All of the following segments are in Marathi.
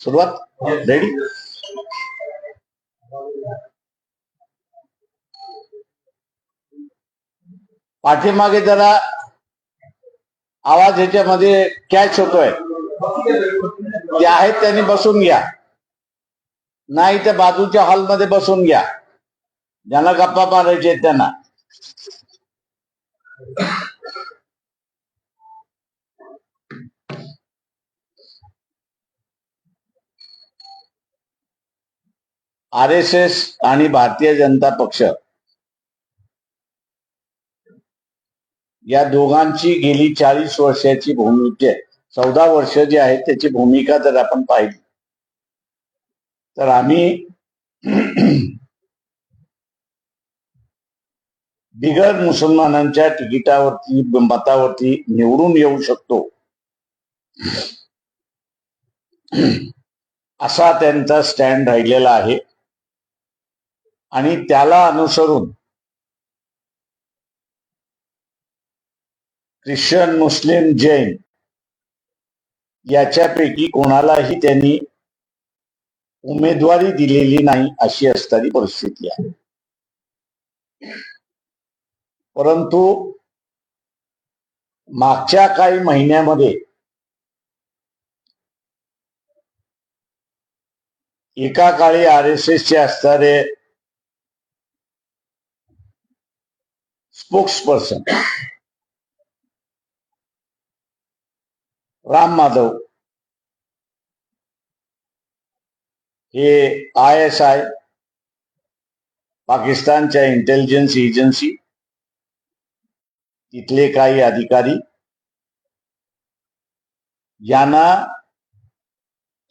सुरुवात रेडी. पाठीमागे जरा आवाज ह्याच्यामध्ये कॅच होतोय, ते आहेत त्यांनी बसून घ्या, नाही तर बाजूच्या हॉलमध्ये बसून घ्या, ज्यांना गप्पा मारायचे आहेत त्यांना. RSS आणि भारतीय जनता पक्ष या दोघांची गेली 40 वर्षाची भूमिका, 14 वर्ष जी आहे त्याची भूमिका जर आपण पाहिली तर आम्ही बिगर मुसलमानांच्या तिकिटावरती मतावरती निवडून येऊ शकतो असा त्यांचा स्टँड राहिलेला आहे. आणि त्याला अनुसरून ख्रिश्चन, मुस्लिम, जैन याच्यापैकी कोणालाही त्यांनी उमेदवारी दिलेली नाही अशी असणारी परिस्थिती आहे. परंतु मागच्या काही महिन्यामध्ये एका काळी RSSचे असणारे स्पोक्सपर्सन राम माधव हे ISI पाकिस्तानच्या इंटेलिजन्स एजन्सी तिथले काही अधिकारी यांना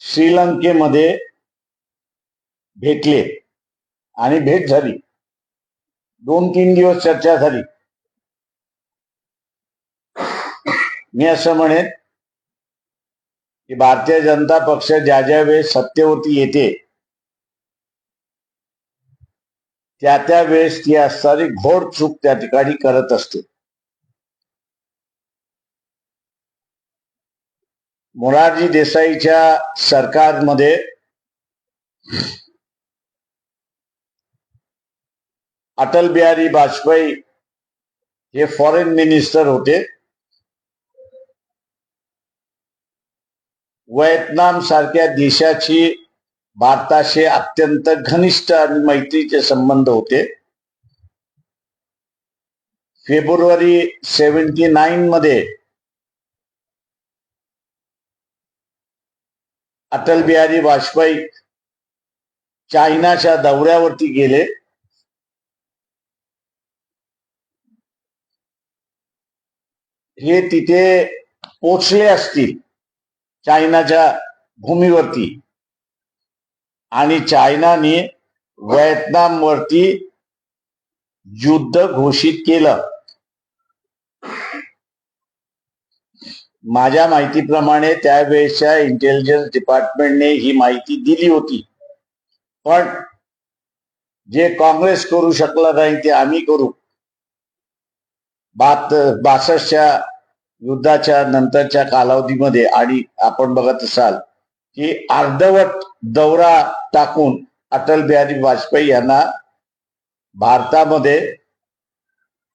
श्रीलंकेमध्ये भेटले आणि भेट झाली. 2-3 दिवस चर्चा झाली. मी असं म्हणेन की भारतीय जनता पक्ष ज्या ज्या वेळेस सत्तेवरती येते त्या त्या वेळेस ती असणारी घोर चूक त्या ठिकाणी करत असते. मोरारजी देसाईच्या सरकारमध्ये अटल बिहारी वाजपेयी हे फॉरेन मिनिस्टर होते. व्हिएतनाम सारख्या देशाची भारताशी अत्यंत घनिष्ठ आणि मैत्रीचे संबंध होते. फेब्रुवारी 79 मध्ये अटल बिहारी वाजपेयी चायनाच्या दौऱ्यावरती गेले. हे तिथे पोचले असतील चायनाच्या भूमीवरती आणि चायनाने व्हिएतनामवरती युद्ध घोषित केलं. माझ्या माहितीप्रमाणे त्यावेळेच्या इंटेलिजन्स डिपार्टमेंटने ही माहिती दिली होती, पण जे काँग्रेस करू शकला नाही ते आम्ही करू. 62च्या युद्धाच्या नंतरच्या कालावधीमध्ये आणि आपण बघत असाल की अर्धवट दौरा टाकून अटल बिहारी वाजपेयी यांना भारतामध्ये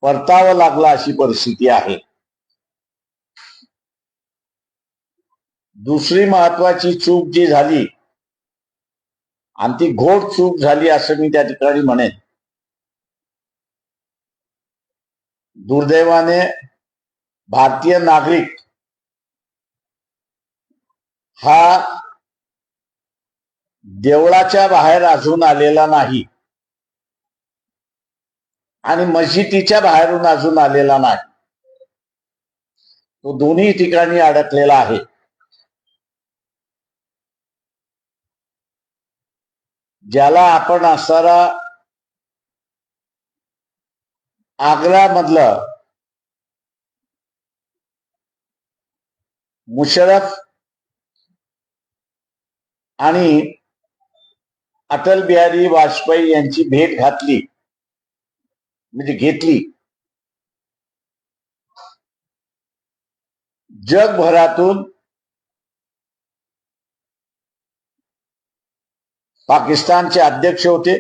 परतावं लागलं अशी परिस्थिती आहे. दुसरी महत्वाची चूक जी झाली आणि ती घोर चूक झाली असं मी त्या ठिकाणी म्हणेन. दुर्दैवाने भारतीय नागरिक हा देवळाच्या बाहेर अजून आलेला नाही आणि मस्जिदीच्या बाहेरून अजून आलेला नाही. तो दोन्ही ठिकाणी अडकलेला आहे. ज्याला आपण असणारा आग्र्यामधलं मुशर्रफ आणि अटल बिहारी वाजपेयी यांची भेट घातली, म्हणजे घेतली. जगभरातून पाकिस्तानचे अध्यक्ष होते,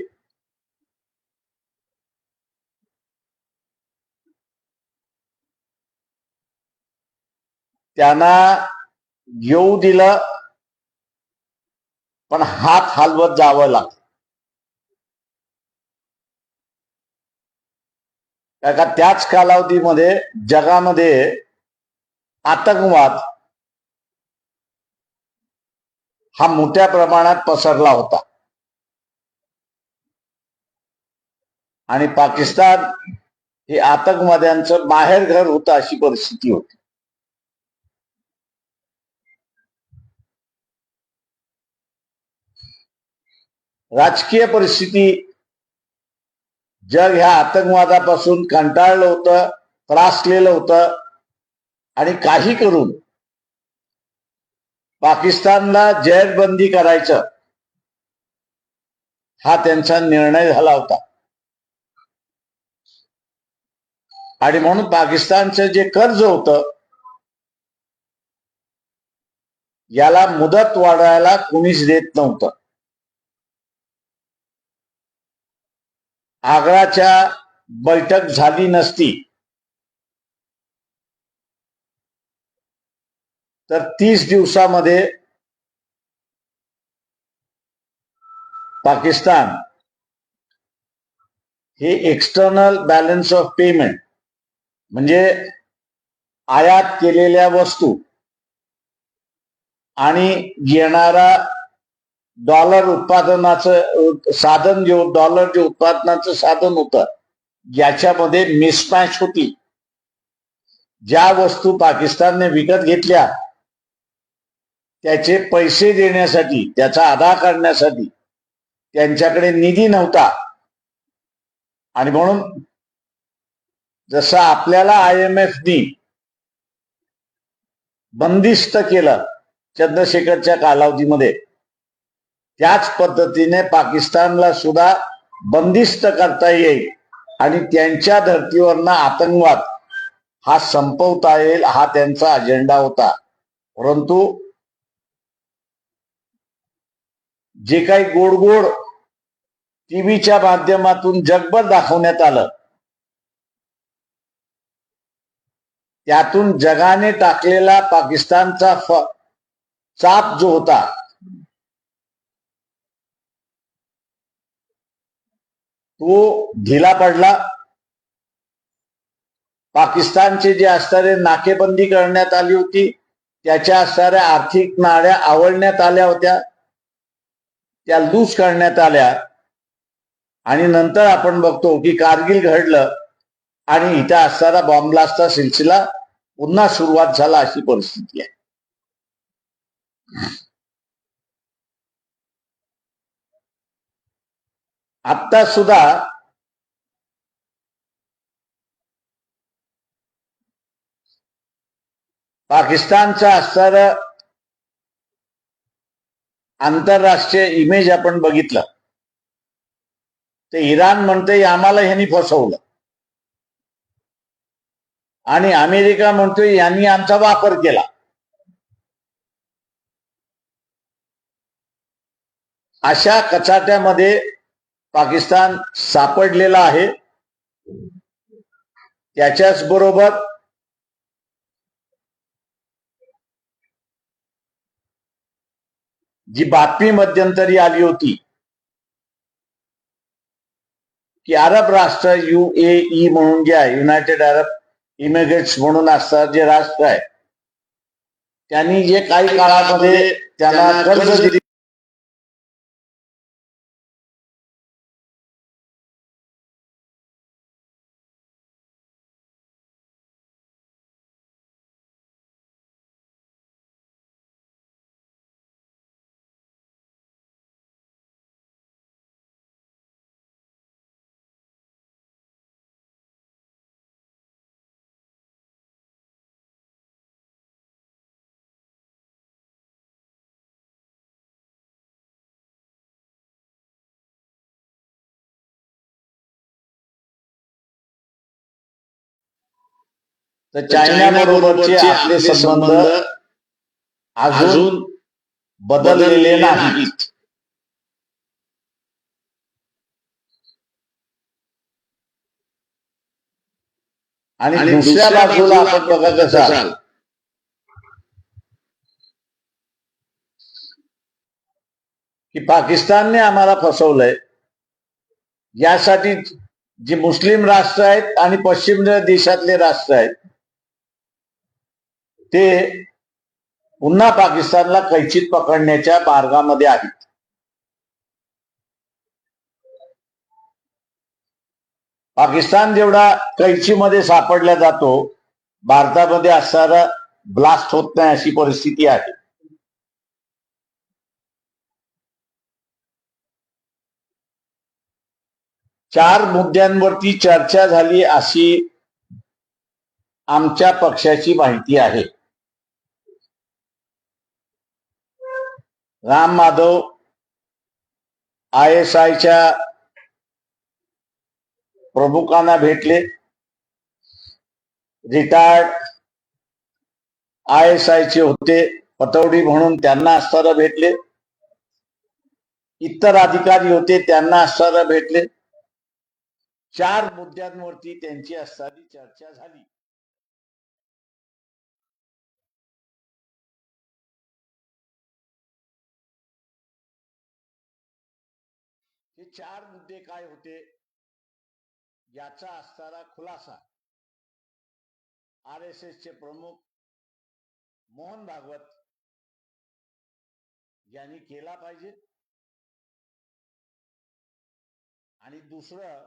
त्यांना येऊ दिलं, पण हात हलवत जावं लागतं. कारण त्याच कालावधीमध्ये जगामध्ये आतंकवाद हा मोठ्या प्रमाणात पसरला होता आणि पाकिस्तान हे आतंकवाद्यांचं माहेरघर होतं, अशी परिस्थिती होती. राजकीय परिस्थिती, जग ह्या आतंकवादापासून कंटाळलं होतं, त्रासलेलं होतं आणि काही करून पाकिस्तानला जेरबंदी करायचं हा त्यांचा निर्णय झाला होता. आणि म्हणून पाकिस्तानचं जे कर्ज होतं याला मुदत वाढवायला कुणीच देत नव्हतं. आग्राच्या बैठक झाली नसती तर 30 दिवसामध्ये पाकिस्तान हे एक्सटर्नल बॅलन्स ऑफ पेमेंट, म्हणजे आयात केलेल्या वस्तू आणि येणारा डॉलर उत्पादनाचं साधन, डॉलर जे उत्पादनाचं साधन होतं, याच्यामध्ये मिसमॅच होती. ज्या वस्तू पाकिस्तानने विकत घेतल्या त्याचे पैसे देण्यासाठी, त्याचा अदा करण्यासाठी त्यांच्याकडे निधी नव्हता. आणि म्हणून जसं आपल्याला IMFनी बंदिस्त केलं चंद्रशेखरच्या कालावधीमध्ये, त्याच पद्धतीने पाकिस्तानला सुद्धा बंदिस्त करता येईल आणि त्यांच्या धर्तीवरनं आतंकवाद हा संपवता येईल, हा त्यांचा अजेंडा होता. परंतु जे काही गोड गोड टीव्हीच्या माध्यमातून जगभर दाखवण्यात आलं, त्यातून जगाने टाकलेला पाकिस्तानचा चाप जो होता तो ढिला पडला. पाकिस्तानचे जे असणारे नाकेबंदी करण्यात आली होती, त्याच्या असणाऱ्या आर्थिक नाड्या आवळण्यात आल्या होत्या, त्या लूज करण्यात आल्या. आणि नंतर आपण बघतो की कारगिल घडलं आणि इथं असणारा बॉम्बलास्टचा सिलसिला पुन्हा सुरुवात झाला, अशी परिस्थिती आहे. आता सुद्धा पाकिस्तानचा असणारा आंतरराष्ट्रीय इमेज आपण बघितलं तर इराण म्हणते आम्हाला ह्यांनी फसवलं आणि अमेरिका म्हणतोय यांनी आमचा वापर केला. अशा कचाट्यामध्ये पाकिस्तान सापडलेला आहे. त्याच्याच बरोबर जी बातमी मध्यंतरी आली होती की अरब राष्ट्र UAE म्हणून जे आहे, युनायटेड अरब इमिरेट्स म्हणून असतात जे राष्ट्र आहे, त्यांनी जे काही काळामध्ये त्यांना कर्ज दिले तर चायना बरोबरचे आपले संबंध अजून बदललेले नाहीत. आणि दुसऱ्या बाजूला आपण बघत असाल की पाकिस्तानने आम्हाला फसवलंय, यासाठी जी मुस्लिम राष्ट्र आहेत आणि पश्चिम देशातले राष्ट्र आहेत ते पुन्हा पाकिस्तानला कैचीत पकडण्याच्या मार्गामध्ये आहेत. पाकिस्तान जेवढा कैचीमध्ये सापडला जातो, भारतामध्ये असणारा ब्लास्ट होत नाही अशी परिस्थिती आहे. चार मुद्द्यांवरती चर्चा झाली अशी आमच्या पक्षाची माहिती आहे. राम माधव ISIच्या प्रमुखांना भेटले, रिटायर्ड ISIचे होते पतौडी म्हणून त्यांना असताना भेटले, इतर अधिकारी होते त्यांना असताना भेटले. चार मुद्द्यांवरती त्यांची असणारी चर्चा झाली. हे चार मुद्दे काय होते याचा असणारा खुलासा RSSचे प्रमुख मोहन भागवत यांनी केला पाहिजे. आणि दुसरं,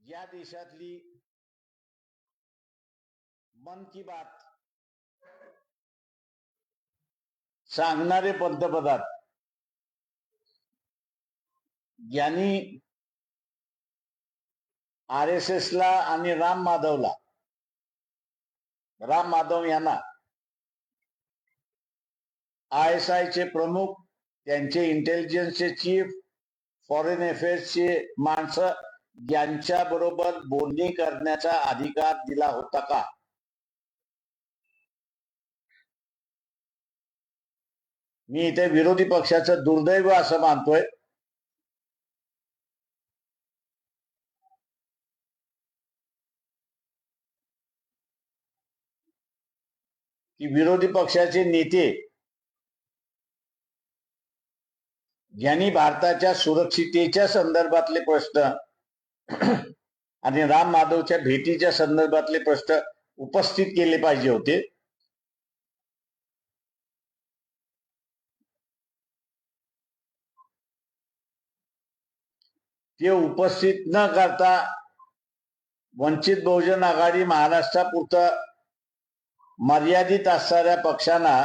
या देशातली मन की बात सांगणारे पंतप्रधान यांनी RSSला आणि राम माधव यांना ISIचे प्रमुख, त्यांचे इंटेलिजन्सचे चीफ, फॉरेन अफेअर्सचे माणसं यांच्या बरोबर बोलणी करण्याचा अधिकार दिला होता का? मी इथे विरोधी पक्षाचं दुर्दैव असं मानतोय की विरोधी पक्षाचे नेते यांनी भारताच्या सुरक्षिततेच्या संदर्भातले प्रश्न आणि राम माधवच्या भेटीच्या संदर्भातले प्रश्न उपस्थित केले पाहिजे होते. ते उपस्थित न करता वंचित बहुजन आघाडी महाराष्ट्रापुरतं मर्यादित असणाऱ्या पक्षांना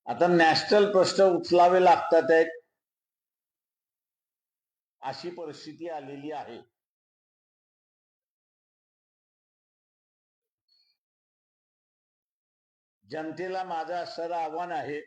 आता नॅशनल प्रश्न उचलावे लागतात आहेत अशी परिस्थिती आलेली आहे. जनतेला माझं असणारं आव्हान आहे